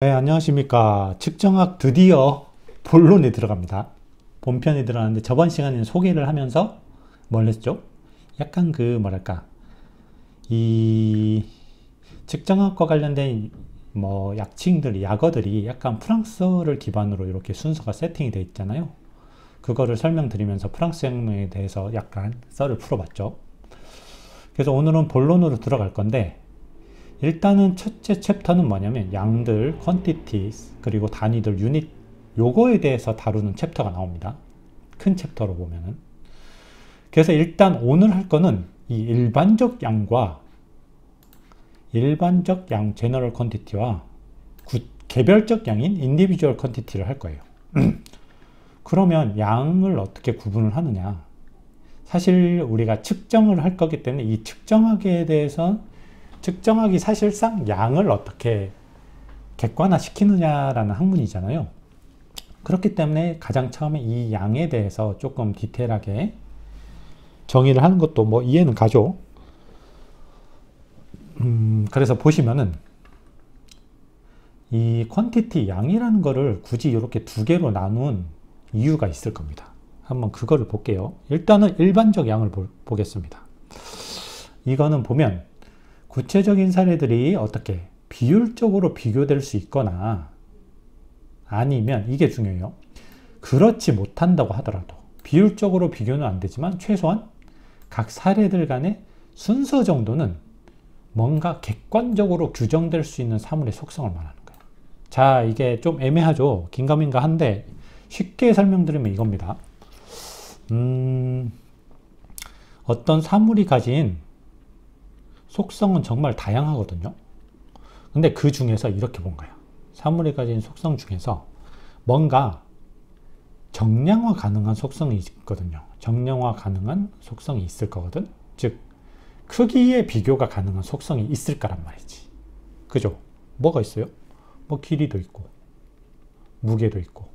네, 안녕하십니까. 측정학 드디어 본론에 들어갑니다. 본편에 들어가는데 저번 시간에는 소개를 하면서 뭘 했죠? 약간 뭐랄까, 이 측정학과 관련된 약칭들이, 약어들이 약간 프랑스어를 기반으로 이렇게 순서가 세팅이 되어 있잖아요. 그거를 설명드리면서 프랑스 혁명에 대해서 약간 썰을 풀어봤죠. 그래서 오늘은 본론으로 들어갈 건데, 일단은 첫째 챕터는 뭐냐면 양들, quantities, 그리고 단위들, 유닛, 요거에 대해서 다루는 챕터가 나옵니다. 큰 챕터로 보면은. 그래서 일단 오늘 할 거는 이 일반적 양과 일반적 양, general quantity와 개별적 양인 individual quantity를 할 거예요. 그러면 양을 어떻게 구분을 하느냐? 사실 우리가 측정을 할 거기 때문에 이 측정하기에 대해서 측정하기 사실상 양을 어떻게 객관화시키느냐라는 학문이잖아요. 그렇기 때문에 가장 처음에 이 양에 대해서 조금 디테일하게 정의를 하는 것도 이해는 가죠. 그래서 보시면은 이 퀀티티 양이라는 거를 굳이 이렇게 두 개로 나눈 이유가 있을 겁니다. 한번 그거를 볼게요. 일단은 일반적 양을 보겠습니다. 이거는 보면 구체적인 사례들이 어떻게 비율적으로 비교될 수 있거나 아니면 이게 중요해요. 그렇지 못한다고 하더라도 비율적으로 비교는 안 되지만 최소한 각 사례들 간의 순서 정도는 뭔가 객관적으로 규정될 수 있는 사물의 속성을 말하는 거예요. 자, 이게 좀 애매하죠. 긴가민가 한데 쉽게 설명드리면 이겁니다. 어떤 사물이 가진 속성은 정말 다양하거든요. 근데 그 중에서 이렇게 본 거예요. 사물이 가진 속성 중에서 뭔가 정량화 가능한 속성이 있거든요. 정량화 가능한 속성이 있을 거거든. 즉 크기의 비교가 가능한 속성이 있을 거란 말이지. 그죠? 뭐가 있어요? 길이도 있고 무게도 있고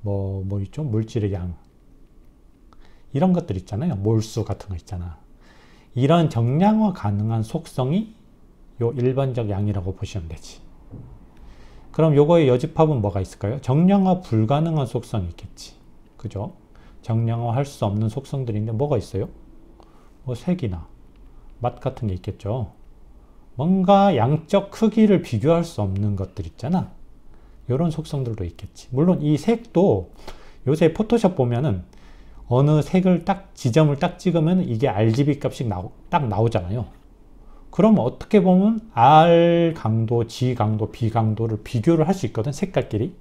뭐 있죠? 물질의 양 이런 것들 있잖아요. 몰수 같은 거 있잖아. 이런 정량화 가능한 속성이 요 일반적 양이라고 보시면 되지. 그럼 요거의 여집합은 뭐가 있을까요? 정량화 불가능한 속성이 있겠지. 그죠? 정량화 할 수 없는 속성들인데 뭐가 있어요? 색이나 맛 같은 게 있겠죠. 뭔가 양적 크기를 비교할 수 없는 것들 있잖아. 요런 속성들도 있겠지. 물론 이 색도 요새 포토샵 보면은 어느 색을 지점을 딱 찍으면 이게 RGB 값이 딱 나오잖아요. 그럼 어떻게 보면 R 강도, G 강도, B 강도를 비교를 할 수 있거든, 색깔끼리.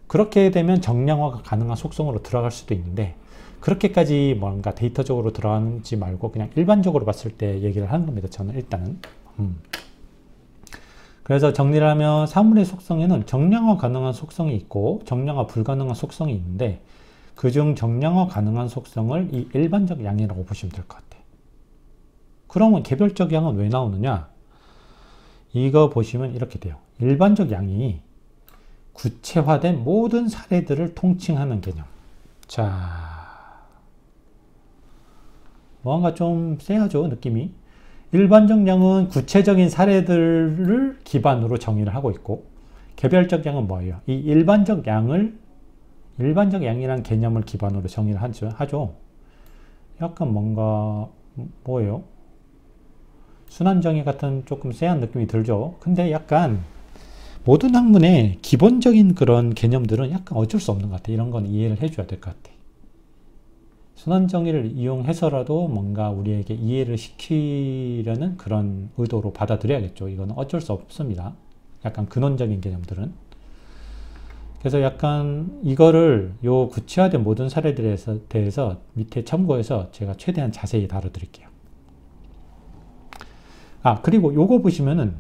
그렇게 되면 정량화가 가능한 속성으로 들어갈 수도 있는데, 그렇게까지 뭔가 데이터적으로 들어가는지 말고 그냥 일반적으로 봤을 때 얘기를 하는 겁니다, 저는 일단은. 그래서 정리를 하면 사물의 속성에는 정량화 가능한 속성이 있고 정량화 불가능한 속성이 있는데, 그중 정량화 가능한 속성을 이 일반적 양이라고 보시면 될 것 같아요. 그러면 개별적 양은 왜 나오느냐? 이거 보시면 이렇게 돼요. 일반적 양이 구체화된 모든 사례들을 통칭하는 개념. 자, 뭔가 좀 세하죠, 느낌이. 일반적 양은 구체적인 사례들을 기반으로 정의를 하고 있고, 개별적 양은 뭐예요? 이 일반적 양이란 개념을 기반으로 정의를 하죠. 약간 뭔가 뭐예요? 순환정의 같은 조금 쎄한 느낌이 들죠. 근데 약간 모든 학문의 기본적인 그런 개념들은 약간 어쩔 수 없는 것 같아. 이런 건 이해를 해줘야 될 것 같아. 순환정의를 이용해서라도 뭔가 우리에게 이해를 시키려는 그런 의도로 받아들여야겠죠. 이거는 어쩔 수 없습니다. 약간 근원적인 개념들은. 그래서 약간 이거를 요 구체화된 모든 사례들에 대해서 밑에 참고해서 제가 최대한 자세히 다뤄드릴게요. 그리고 요거 보시면은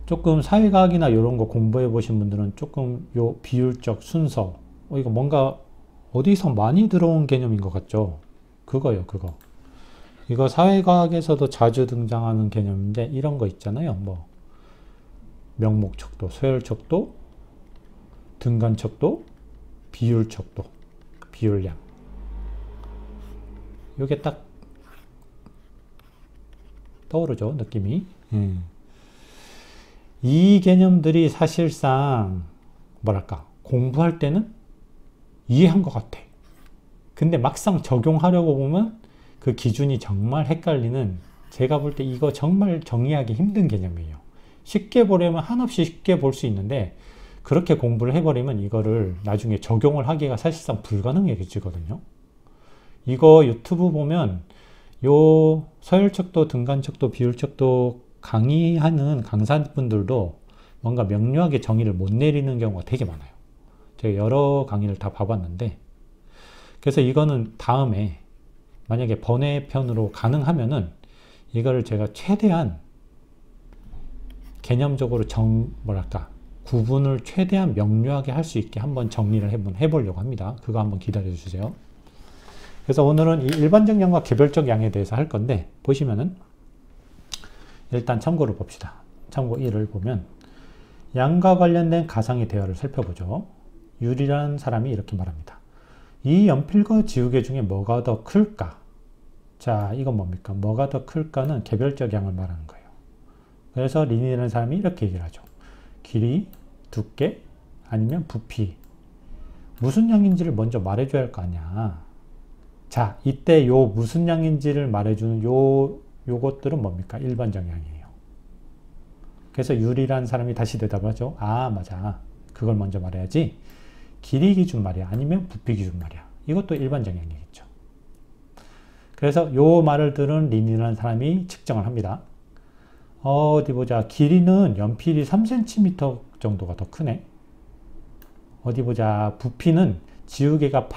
조금 사회과학이나 이런 거 공부해 보신 분들은 조금 요 비율적 순서, 이거 뭔가 어디서 많이 들어온 개념인 것 같죠? 그거요, 그거. 이거 사회과학에서도 자주 등장하는 개념인데 이런 거 있잖아요. 명목척도, 서열척도, 등간척도, 비율척도, 비율량. 요게 딱 떠오르죠, 느낌이. 이 개념들이 사실상 뭐랄까 공부할 때는 이해한 것 같아. 근데 막상 적용하려고 보면 그 기준이 정말 헷갈리는, 제가 볼 때 이거 정말 정의하기 힘든 개념이에요. 쉽게 보려면 한없이 쉽게 볼 수 있는데 그렇게 공부를 해버리면 이거를 나중에 적용을 하기가 사실상 불가능해지거든요. 이거 유튜브 보면 요 서열척도, 등간척도, 비율척도 강의하는 강사분들도 뭔가 명료하게 정의를 못 내리는 경우가 되게 많아요. 제가 여러 강의를 다 봐봤는데, 그래서 이거는 다음에 만약에 번외편으로 가능하면은 이거를 제가 최대한 개념적으로 구분을 최대한 명료하게 할 수 있게 한번 정리를 해보려고 합니다. 그거 한번 기다려 주세요. 그래서 오늘은 이 일반적 양과 개별적 양에 대해서 할 건데, 보시면은 일단 참고를 봅시다. 참고 1을 보면 양과 관련된 가상의 대화를 살펴보죠. 유리라는 사람이 이렇게 말합니다. 이 연필과 지우개 중에 뭐가 더 클까? 자, 이건 뭡니까? 뭐가 더 클까는 개별적 양을 말하는 거예요. 그래서 린이라는 사람이 이렇게 얘기를 하죠. 길이, 두께, 아니면 부피. 무슨 양인지를 먼저 말해줘야 할 거 아니야. 자, 이때 요 무슨 양인지를 말해주는 요것들은 뭡니까? 일반적 양이에요. 그래서 유리라는 사람이 다시 대답을 하죠. 아, 맞아. 그걸 먼저 말해야지. 길이 기준 말이야. 아니면 부피 기준 말이야. 이것도 일반적 양이겠죠. 그래서 요 말을 들은 린이라는 사람이 측정을 합니다. 어디 보자. 길이는 연필이 3cm 정도가 더 크네. 어디 보자. 부피는 지우개가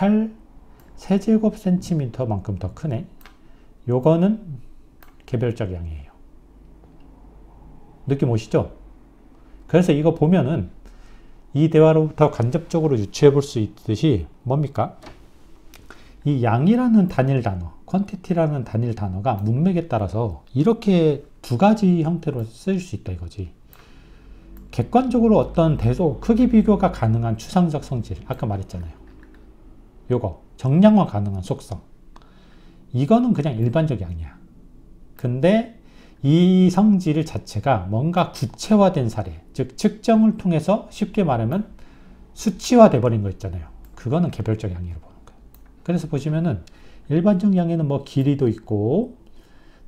8세제곱cm만큼 더 크네. 요거는 개별적 양이에요. 느낌 오시죠? 그래서 이거 보면은 이 대화로부터 간접적으로 유추해 볼 수 있듯이 뭡니까? 이 양이라는 단일 단어, quantity라는 단일 단어가 문맥에 따라서 이렇게 두 가지 형태로 쓰일 수 있다 이거지. 객관적으로 어떤 대소, 크기 비교가 가능한 추상적 성질, 아까 말했잖아요. 요거, 정량화 가능한 속성. 이거는 그냥 일반적 양이야. 근데 이 성질 자체가 뭔가 구체화된 사례, 즉 측정을 통해서 쉽게 말하면 수치화돼 버린 거 있잖아요. 그거는 개별적 양이라고 보는 거예요. 그래서 보시면은 일반적 양에는 뭐 길이도 있고,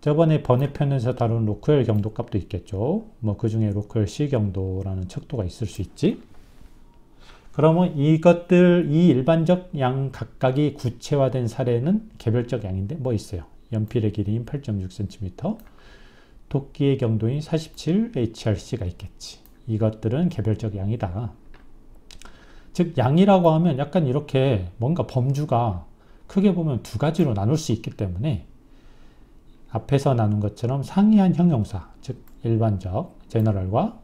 저번에 번외편에서 다룬 로크웰 경도값도 있겠죠. 뭐 그 중에 로크웰 C 경도라는 척도가 있을 수 있지. 그러면 이것들, 이 일반적 양 각각이 구체화된 사례는 개별적 양인데 뭐 있어요? 연필의 길이인 8.6cm, 도끼의 경도인 47 HRC가 있겠지. 이것들은 개별적 양이다. 즉 양이라고 하면 약간 이렇게 뭔가 범주가 크게 보면 두 가지로 나눌 수 있기 때문에 앞에서 나눈 것처럼 상이한 형용사, 즉 일반적, 제너럴과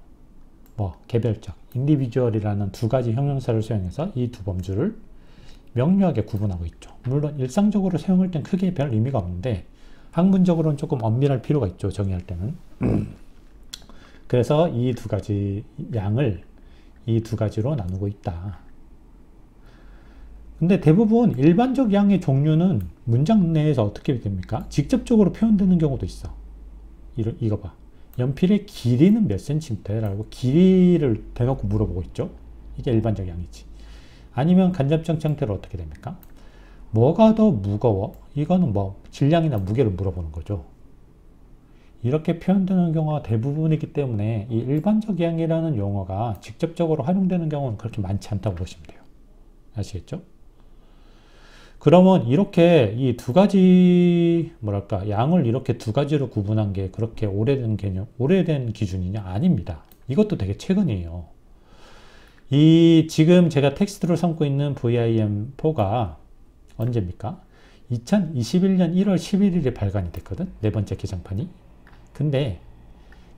뭐 개별적, 인디비주얼이라는 두 가지 형용사를 사용해서 이 두 범주를 명료하게 구분하고 있죠. 물론 일상적으로 사용할 땐 크게 별 의미가 없는데 학문적으로는 조금 엄밀할 필요가 있죠. 정의할 때는. 그래서 이 두 가지 양을 이 두 가지로 나누고 있다. 근데 대부분 일반적 양의 종류는 문장 내에서 어떻게 됩니까? 직접적으로 표현되는 경우도 있어. 이거 봐. 연필의 길이는 몇 cm라고 길이를 대놓고 물어보고 있죠. 이게 일반적 양이지. 아니면 간접적 형태로 어떻게 됩니까? 뭐가 더 무거워? 이거는 뭐 질량이나 무게를 물어보는 거죠. 이렇게 표현되는 경우가 대부분이기 때문에 이 일반적 양이라는 용어가 직접적으로 활용되는 경우는 그렇게 많지 않다고 보시면 돼요. 아시겠죠? 그러면 이렇게 이 두 가지 뭐랄까 양을 이렇게 두 가지로 구분한 게 그렇게 오래된 개념, 오래된 기준이냐? 아닙니다. 이것도 되게 최근이에요. 이 지금 제가 텍스트로 삼고 있는 VIM4가 언제입니까? 2021년 1월 11일에 발간이 됐거든. 네 번째 개정판이. 근데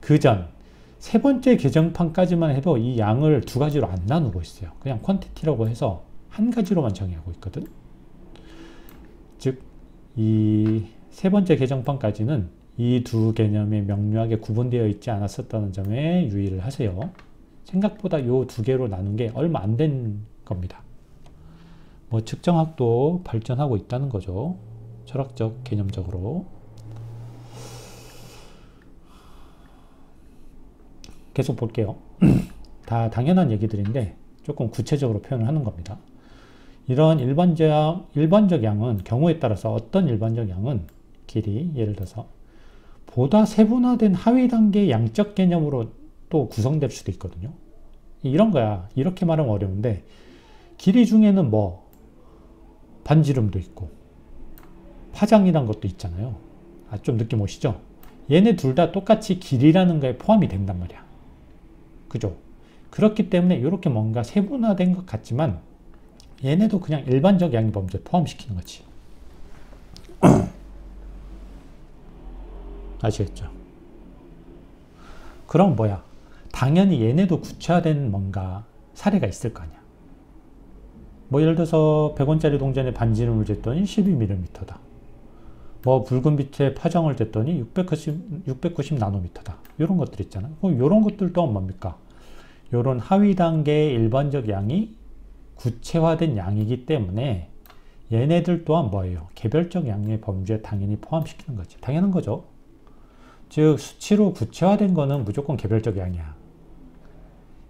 그 전 세 번째 개정판까지만 해도 이 양을 두 가지로 안 나누고 있어요. 그냥 퀀티티라고 해서 한 가지로만 정의하고 있거든. 즉, 이 세 번째 개정판까지는 이 두 개념이 명료하게 구분되어 있지 않았었다는 점에 유의를 하세요. 생각보다 요 두 개로 나눈 게 얼마 안 된 겁니다. 뭐 측정학도 발전하고 있다는 거죠. 철학적, 개념적으로. 계속 볼게요. 다 당연한 얘기들인데 조금 구체적으로 표현을 하는 겁니다. 이런 일반적 양은 경우에 따라서 어떤 일반적 양은 길이, 예를 들어서 보다 세분화된 하위 단계의 양적 개념으로 또 구성될 수도 있거든요. 이런 거야. 이렇게 말하면 어려운데 길이 중에는 뭐 반지름도 있고 파장이란 것도 있잖아요. 좀 느낌 오시죠? 얘네 둘 다 똑같이 길이라는 거에 포함이 된단 말이야. 그죠? 그렇기 때문에 이렇게 뭔가 세분화된 것 같지만 얘네도 그냥 일반적 양의 범주에 포함시키는 거지. 아시겠죠? 그럼 뭐야? 당연히 얘네도 구체화된 뭔가 사례가 있을 거 아니야. 뭐 예를 들어서 100원짜리 동전에 반지름을 쟀더니 12mm다. 뭐 붉은 빛에 파장을 쟀더니 690 나노미터다. 이런 것들 있잖아. 이런 것들 또한 뭡니까? 이런 하위 단계의 일반적 양이 구체화된 양이기 때문에 얘네들 또한 뭐예요? 개별적 양의 범주에 당연히 포함시키는 거지. 당연한 거죠. 즉 수치로 구체화된 거는 무조건 개별적 양이야.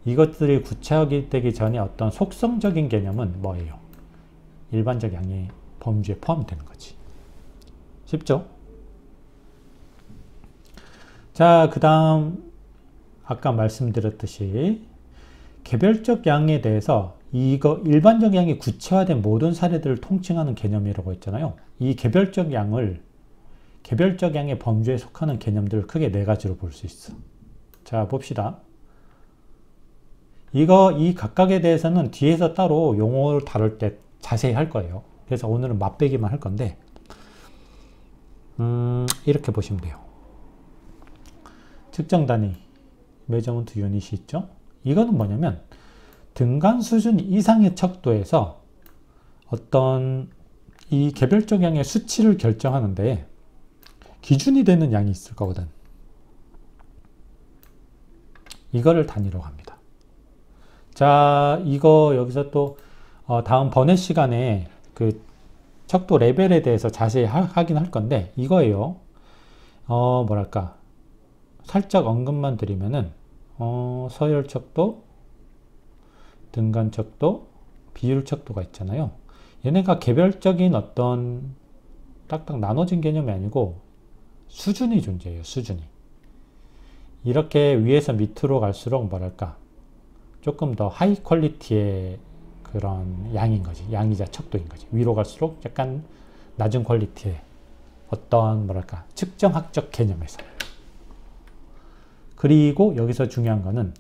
이것들이 구체화되기 전에 어떤 속성적인 개념은 뭐예요? 일반적 양의 범주에 포함되는 거지. 쉽죠? 자, 그 다음 아까 말씀드렸듯이 개별적 양에 대해서 이거 일반적 양이 구체화된 모든 사례들을 통칭하는 개념이라고 했잖아요. 이 개별적 양의 범주에 속하는 개념들을 크게 네 가지로 볼 수 있어. 자, 봅시다. 이 각각에 대해서는 뒤에서 따로 용어를 다룰 때 자세히 할 거예요. 그래서 오늘은 맛배기만 할 건데, 이렇게 보시면 돼요. 측정 단위, 메저먼트 유닛이 있죠? 이거는 뭐냐면, 등간 수준 이상의 척도에서 어떤 이 개별적 양의 수치를 결정하는데 기준이 되는 양이 있을 거거든. 이거를 단위로 합니다. 자, 이거 여기서 또 다음 번외 시간에 그 척도 레벨에 대해서 자세히 하긴 할 건데 이거예요. 뭐랄까 살짝 언급만 드리면은 서열 척도, 등간 척도, 비율 척도가 있잖아요. 얘네가 개별적인 어떤 딱딱 나눠진 개념이 아니고 수준이 존재해요. 수준이. 이렇게 위에서 밑으로 갈수록 뭐랄까 조금 더 하이 퀄리티의 그런 양인 거지. 양이자 척도인 거지. 위로 갈수록 약간 낮은 퀄리티의 어떤 뭐랄까 측정학적 개념에서. 그리고 여기서 중요한 거는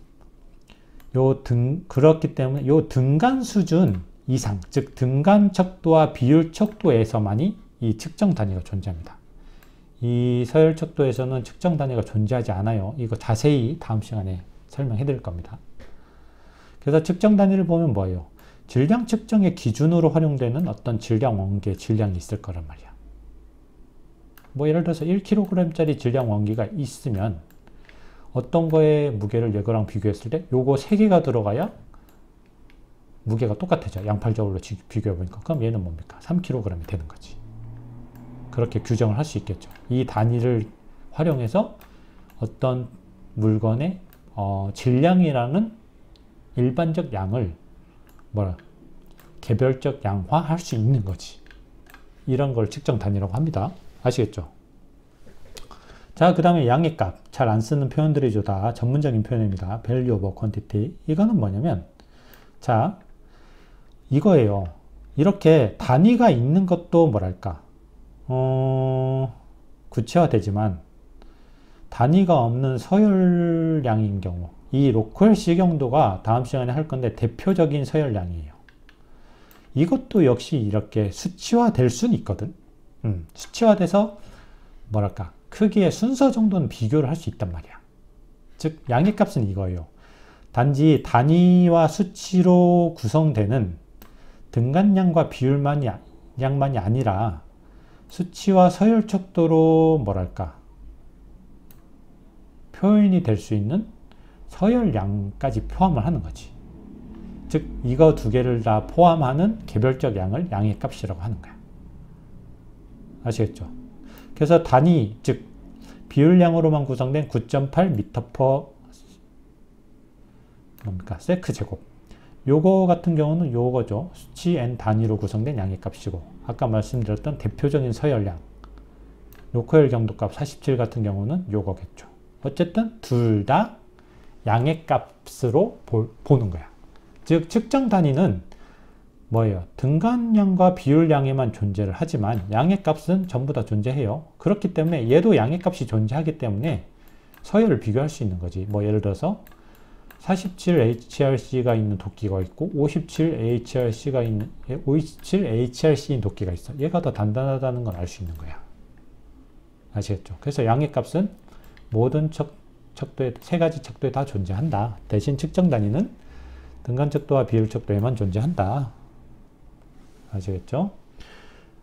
그렇기 때문에 요 등간 수준 이상, 즉 등간 척도와 비율 척도에서만이 이 측정 단위가 존재합니다. 이 서열 척도에서는 측정 단위가 존재하지 않아요. 이거 자세히 다음 시간에 설명해 드릴 겁니다. 그래서 측정 단위를 보면 뭐예요? 질량 측정의 기준으로 활용되는 어떤 질량 원기의 질량이 있을 거란 말이야. 뭐 예를 들어서 1kg짜리 질량 원기가 있으면 어떤 거의 무게를 이거랑 비교했을 때 요거 3개가 들어가야 무게가 똑같아져. 양팔적으로 비교해 보니까. 그럼 얘는 뭡니까? 3kg이 되는 거지. 그렇게 규정을 할 수 있겠죠. 이 단위를 활용해서 어떤 물건의 질량이라는 일반적 양을 개별적 양화할 수 있는 거지. 이런 걸 측정 단위라고 합니다. 아시겠죠? 자, 그 다음에 양의 값. 잘 안 쓰는 표현들이죠. 다 전문적인 표현입니다. value over quantity. 이거는 뭐냐면, 자, 이거예요. 이렇게 단위가 있는 것도 뭐랄까, 구체화되지만, 단위가 없는 서열량인 경우, 이 로컬 시경도가 다음 시간에 할 건데 대표적인 서열량이에요. 이것도 역시 이렇게 수치화될 수는 있거든. 수치화돼서, 뭐랄까, 크기의 순서 정도는 비교를 할 수 있단 말이야. 즉 양의 값은 이거예요. 단지 단위와 수치로 구성되는 등간량과 비율만이 양만이 아니라 수치와 서열 척도로 뭐랄까 표현이 될 수 있는 서열량까지 포함을 하는 거지. 즉 이거 두 개를 다 포함하는 개별적 양을 양의 값이라고 하는 거야. 아시겠죠? 그래서 단위, 즉 비율량으로만 구성된 9.8 m/s 뭡니까? 세크 제곱. 요거 같은 경우는 요거죠. 수치 n 단위로 구성된 양의 값이고, 아까 말씀드렸던 대표적인 서열량, 요커열 경도값 47 같은 경우는 요거겠죠. 어쨌든 둘 다 양의 값으로 보는 거야. 즉 측정 단위는 뭐예요? 등간량과 비율량에만 존재를 하지만 양의 값은 전부 다 존재해요. 그렇기 때문에 얘도 양의 값이 존재하기 때문에 서열을 비교할 수 있는 거지. 뭐 예를 들어서 47HRC가 있는 도끼가 있고 57HRC인 도끼가 있어. 얘가 더 단단하다는 걸 알 수 있는 거야. 아시겠죠? 그래서 양의 값은 모든 척도에, 세 가지 척도에 다 존재한다. 대신 측정 단위는 등간 척도와 비율 척도에만 존재한다. 아시겠죠?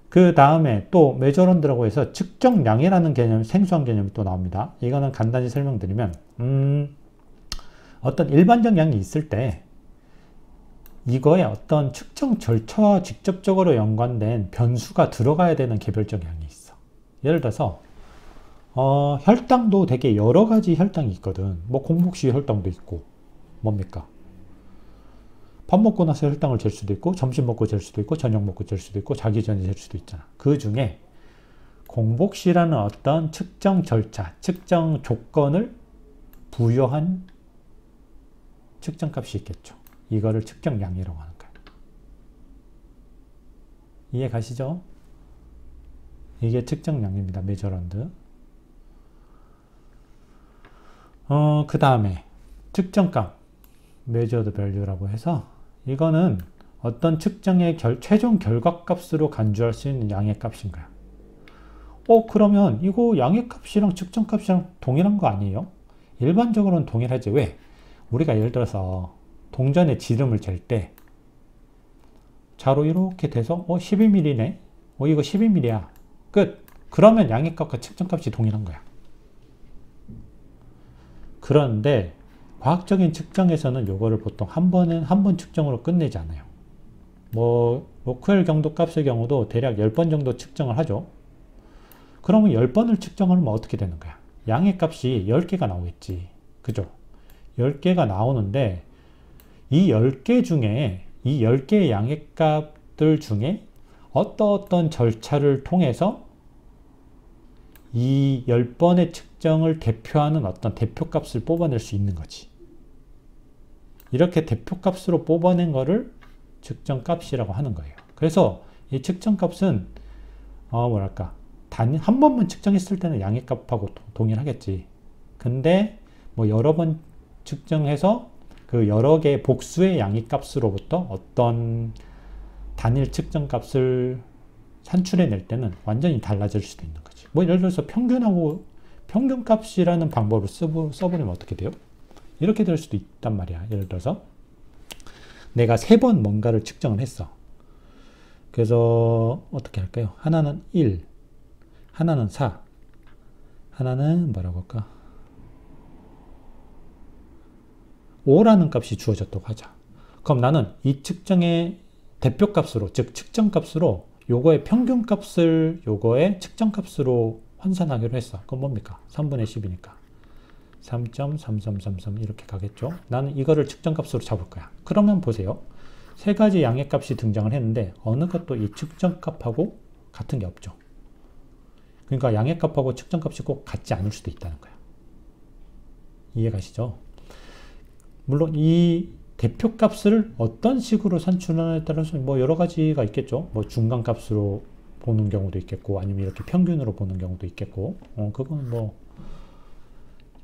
그 다음에 또 메저런드라고 해서 측정량이라는 개념, 생소한 개념이 또 나옵니다. 이거는 간단히 설명드리면 어떤 일반적 양이 있을 때 이거에 어떤 측정 절차와 직접적으로 연관된 변수가 들어가야 되는 개별적 양이 있어. 예를 들어서 혈당도 되게 여러 가지 혈당이 있거든. 뭐 공복시 혈당도 있고, 뭡니까? 밥 먹고 나서 혈당을 잴 수도 있고, 점심 먹고 잴 수도 있고, 저녁 먹고 잴 수도 있고, 자기 전에 잴 수도 있잖아. 그 중에 공복시라는 어떤 측정 절차, 측정 조건을 부여한 측정값이 있겠죠. 이거를 측정량이라고 하는 거예요. 이해 가시죠? 이게 측정량입니다. 메저런드. 그 다음에 측정값, measured value라고 해서 이거는 어떤 측정의 최종 결과값으로 간주할 수 있는 양의 값인 거야. 그러면 이거 양의 값이랑 측정값이랑 동일한 거 아니에요? 일반적으로는 동일하지. 왜? 우리가 예를 들어서 동전의 지름을 잴 때 자로 이렇게 돼서 12mm네? 이거 12mm야. 끝. 그러면 양의 값과 측정값이 동일한 거야. 그런데 과학적인 측정에서는 요거를 보통 한 번 측정으로 끝내지 않아요. 뭐 로크웰 경도 값의 경우도 대략 10번 정도 측정을 하죠. 그러면 10번을 측정하면 어떻게 되는 거야? 양의 값이 10개가 나오겠지. 그죠? 10개가 나오는데 이 10개 중에 이 10개의 양의 값들 중에 어떤 절차를 통해서 이 10번의 측정을 대표하는 어떤 대표값을 뽑아낼 수 있는 거지. 이렇게 대표값으로 뽑아낸 거를 측정값이라고 하는 거예요. 그래서 이 측정값은 한 번만 측정했을 때는 양의 값하고 동일하겠지. 근데 뭐 여러 번 측정해서 그 여러 개의 복수의 양의 값으로부터 어떤 단일 측정값을 산출해낼 때는 완전히 달라질 수도 있는 거지. 뭐 예를 들어서 평균값이라는 방법을 써버리면 어떻게 돼요? 이렇게 될 수도 있단 말이야. 예를 들어서 내가 3번 뭔가를 측정을 했어. 그래서 어떻게 할까요? 하나는 1, 하나는 4, 하나는 뭐라고 할까? 5라는 값이 주어졌다고 하자. 그럼 나는 이 측정의 대표값으로, 즉 측정값으로 요거의 평균값을 요거의 측정값으로 환산하기로 했어. 그건 뭡니까? 3분의 10이니까 3.3333 이렇게 가겠죠. 나는 이거를 측정값으로 잡을 거야. 그러면 보세요. 세 가지 양의 값이 등장을 했는데 어느 것도 이 측정값하고 같은 게 없죠. 그러니까 양의 값하고 측정값이 꼭 같지 않을 수도 있다는 거야. 이해가시죠? 물론 이 대표값을 어떤 식으로 산출하느냐에 따라서 뭐 여러 가지가 있겠죠. 뭐 중간값으로 보는 경우도 있겠고, 아니면 이렇게 평균으로 보는 경우도 있겠고, 그건 뭐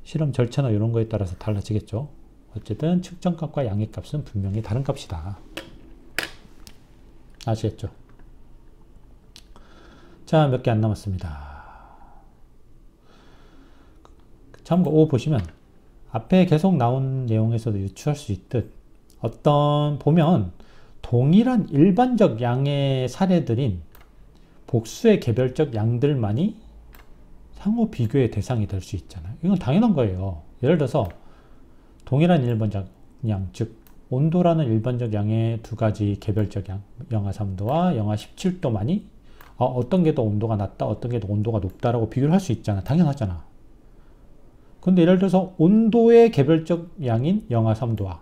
실험 절차나 이런 거에 따라서 달라지겠죠. 어쨌든 측정값과 양의 값은 분명히 다른 값이다. 아시겠죠? 자, 몇 개 안 남았습니다. 참고 5 보시면 앞에 계속 나온 내용에서도 유추할 수 있듯 보면 동일한 일반적 양의 사례들인 복수의 개별적 양들만이 상호 비교의 대상이 될 수 있잖아요. 이건 당연한 거예요. 예를 들어서 동일한 일반적 양, 즉 온도라는 일반적 양의 두 가지 개별적 양, 영하 3도와 영하 17도만이 어떤 게 더 온도가 낮다, 어떤 게 더 온도가 높다라고 비교를 할 수 있잖아. 당연하잖아. 근데 예를 들어서 온도의 개별적 양인 영하 3도와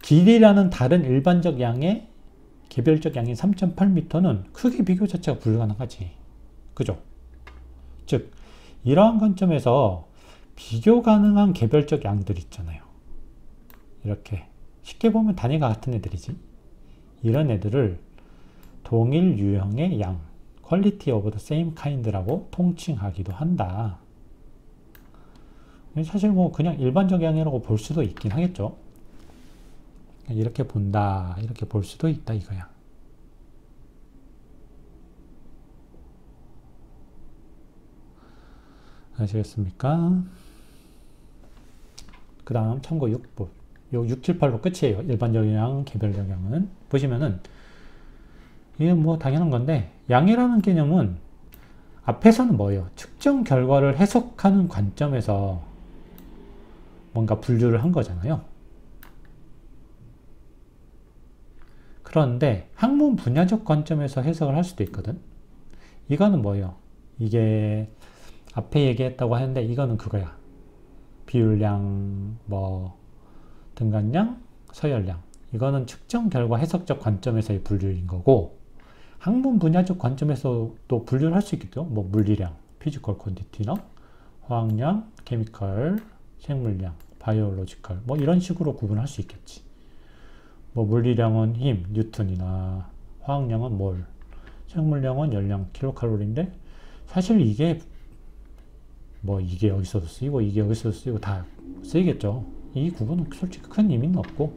길이라는 다른 일반적 양의 개별적 양인 3.8m는 크기 비교 자체가 불가능하지. 그죠? 즉, 이러한 관점에서 비교 가능한 개별적 양들 있잖아요. 이렇게 쉽게 보면 단위가 같은 애들이지. 이런 애들을 동일 유형의 양, quality of the same kind라고 통칭하기도 한다. 사실 뭐 그냥 일반적 양이라고 볼 수도 있긴 하겠죠. 이렇게 본다, 이렇게 볼 수도 있다 이거야. 아시겠습니까? 그 다음 참고 6부. 요 6, 7, 8로 끝이에요. 일반적 양, 개별적 양은. 보시면은 이게 뭐 당연한 건데, 양이라는 개념은 앞에서는 뭐예요? 측정 결과를 해석하는 관점에서 뭔가 분류를 한 거잖아요. 그런데 학문 분야적 관점에서 해석을 할 수도 있거든. 이거는 뭐예요? 이게 앞에 얘기했다고 하는데 이거는 그거야. 비율량, 뭐 등간량, 서열량. 이거는 측정 결과 해석적 관점에서의 분류인 거고, 학문 분야적 관점에서도 분류를 할 수 있겠죠. 뭐 물리량, 피지컬 퀀티티나 화학량, 케미컬, 생물량, 바이올로지컬, 뭐 이런 식으로 구분할 수 있겠지. 뭐 물리량은 힘, 뉴턴이나 화학량은 몰, 생물량은 열량, 킬로칼로리인데, 사실 이게 뭐 이게 여기서도 쓰이고 이게 여기서도 쓰이고 다 쓰이겠죠. 이 구분은 솔직히 큰 의미는 없고,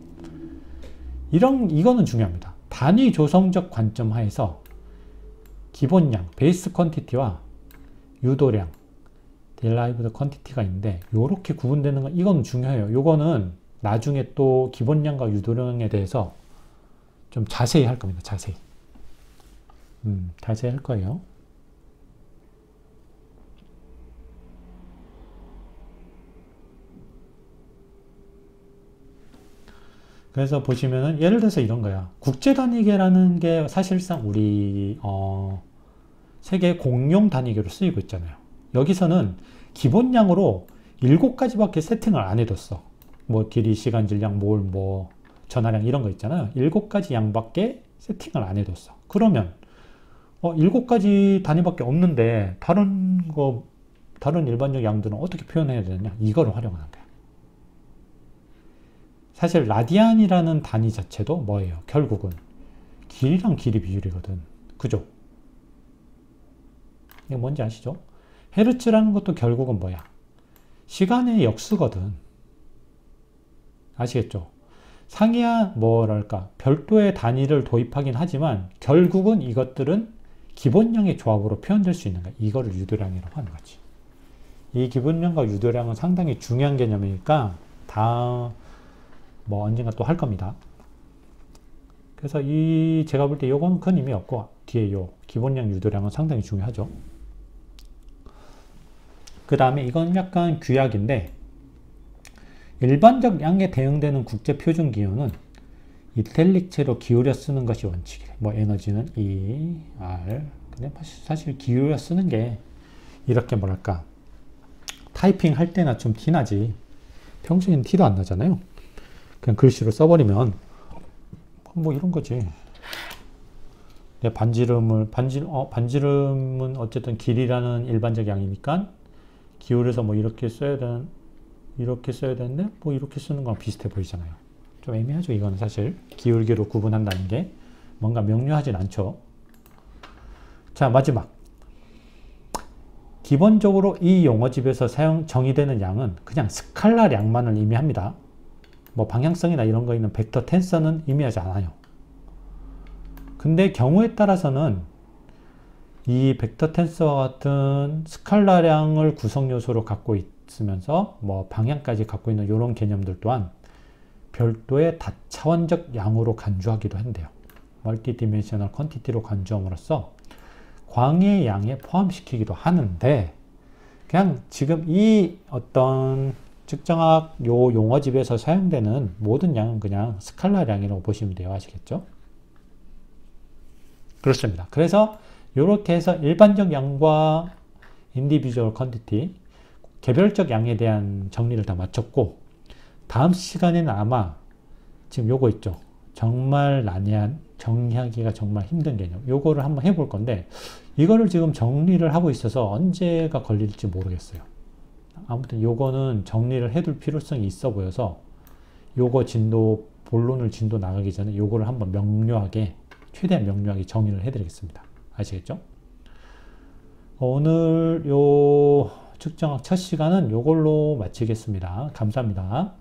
이거는 중요합니다. 단위 조성적 관점 하에서 기본량, 베이스 퀀티티와 유도량, derived 퀀티티가 있는데, 요렇게 구분되는 건 이건 중요해요. 요거는 나중에 또 기본량과 유도량에 대해서 좀 자세히 할 겁니다. 자세히. 자세히 할 거예요. 그래서 보시면은 예를 들어서 이런 거야. 국제단위계라는 게 사실상 우리 세계 공용 단위계로 쓰이고 있잖아요. 여기서는 기본량으로 7가지밖에 세팅을 안 해뒀어. 뭐 길이, 시간, 질량, 몰, 뭐 전하량 이런 거 있잖아요. 7가지 양밖에 세팅을 안 해뒀어. 그러면 7가지 단위밖에 없는데 다른 일반적 양들은 어떻게 표현해야 되느냐? 이거를 활용하는 거야. 사실 라디안이라는 단위 자체도 뭐예요? 결국은 길이랑 길이 비율이거든. 그죠? 이게 뭔지 아시죠? 헤르츠라는 것도 결국은 뭐야? 시간의 역수거든. 아시겠죠? 상이야 뭐랄까 별도의 단위를 도입하긴 하지만 결국은 이것들은 기본량의 조합으로 표현될 수 있는 거야. 이거를 유도량이라고 하는 거지. 이 기본량과 유도량은 상당히 중요한 개념이니까 뭐 언젠가 또 할 겁니다. 그래서 제가 볼 때 요건 큰 의미 없고, 뒤에 요 기본량 유도량은 상당히 중요하죠. 그 다음에 이건 약간 규약인데, 일반적 양에 대응되는 국제 표준 기호는 이탈릭체로 기울여 쓰는 것이 원칙이래. 뭐 에너지는 E, R. 근데 사실 기울여 쓰는 게 이렇게 뭐랄까 타이핑 할 때나 좀 티나지, 평소에는 티도 안 나잖아요. 그냥 글씨로 써버리면 뭐 이런 거지. 반지름은 어쨌든 길이라는 일반적 양이니까 기울여서 뭐 이렇게 써야 되는데 뭐 이렇게 쓰는 거랑 비슷해 보이잖아요. 좀 애매하죠. 이거는 사실 기울기로 구분한다는 게 뭔가 명료하진 않죠. 자, 마지막. 기본적으로 이 용어집에서 정의되는 양은 그냥 스칼라량만을 의미합니다. 뭐 방향성이나 이런 거 있는 벡터 텐서는 의미하지 않아요. 근데 경우에 따라서는 이 벡터 텐서와 같은 스칼라량을 구성 요소로 갖고 있으면서 뭐 방향까지 갖고 있는 이런 개념들 또한 별도의 다차원적 양으로 간주하기도 한대요. 멀티디멘셔널 퀀티티로 간주함으로써 광의 양에 포함시키기도 하는데, 그냥 지금 이 어떤 측정학 요 용어집에서 사용되는 모든 양은 그냥 스칼라량이라고 보시면 돼요. 아시겠죠? 그렇습니다. 그래서 이렇게 해서 일반적 양과 인디비주얼 퀀티티, 개별적 양에 대한 정리를 다 마쳤고, 다음 시간에는 아마 지금 요거 있죠. 정말 난해한, 정리하기가 정말 힘든 개념. 요거를 한번 해볼 건데, 이거를 지금 정리를 하고 있어서 언제가 걸릴지 모르겠어요. 아무튼 요거는 정리를 해둘 필요성이 있어 보여서, 요거 진도, 본론을 진도 나가기 전에 요거를 한번 명료하게, 최대한 명료하게 정리를 해드리겠습니다. 아시겠죠? 오늘 요 측정학 첫 시간은 요걸로 마치겠습니다. 감사합니다.